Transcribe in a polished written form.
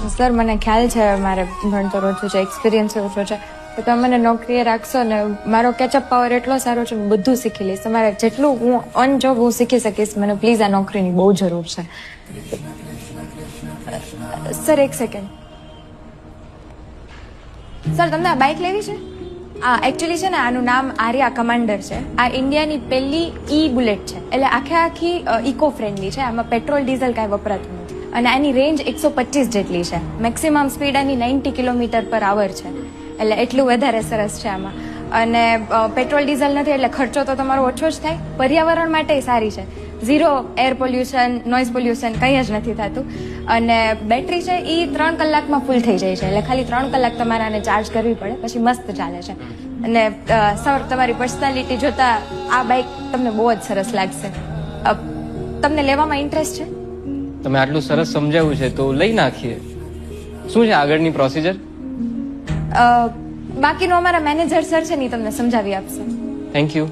Sir મને ખ્યાલ છે મારે ભણતર ઓછું છે, એક્સપિરિયન્સ ઓછો છે, તો તમે મને નોકરીએ રાખશો ને મારો કેચઅપ પાવર એટલો સારો છે હું બધું શીખી લઈશ. તમારે જેટલું હું ઓન જોબ હું શીખી શકીશ. મને પ્લીઝ આ નોકરીની બહુ જરૂર છે. સર એક સેકન્ડ. સર તમને આ બાઇક લેવી છે? એકચ્યુઅલી છે ને આનું નામ આર્યા કમાન્ડર છે. આ ઇન્ડિયાની પહેલી બુલેટ છે, એટલે આખી ઇકો ફ્રેન્ડલી છે. આમાં પેટ્રોલ ડીઝલ કાંઈ વપરાતું નથી અને આની રેન્જ 125 જેટલી છે. મેક્સિમમ સ્પીડ આની 90 km/h છે, એટલે એટલું વધારે સરસ છે આમાં. અને પેટ્રોલ ડીઝલ નથી એટલે ખર્ચો તો તમારો ઓછો જ થાય. પર્યાવરણ માટે સારી છે. 0 એર પોલ્યુશન, નોઇઝ પોલ્યુશન કંઈ જ નથી થતું. અને બેટરી છે એ 3 કલાકમાં ફૂલ થઈ જાય છે, એટલે ખાલી 3 કલાક તમારે આને ચાર્જ કરવી પડે, પછી મસ્ત ચાલે છે. અને સર તમારી પર્સનાલિટી જોતા આ બાઇક તમને બહુ જ સરસ લાગશે. તમને લેવામાં ઇન્ટરેસ્ટ છે? તમે આટલું સરસ સમજાવ્યું છે તો લઈ નાખીએ. શું છે આગળની પ્રોસિજર? બાકીનું અમારા મેનેજર સર છે ને તમને સમજાવી આપશે. Thank you.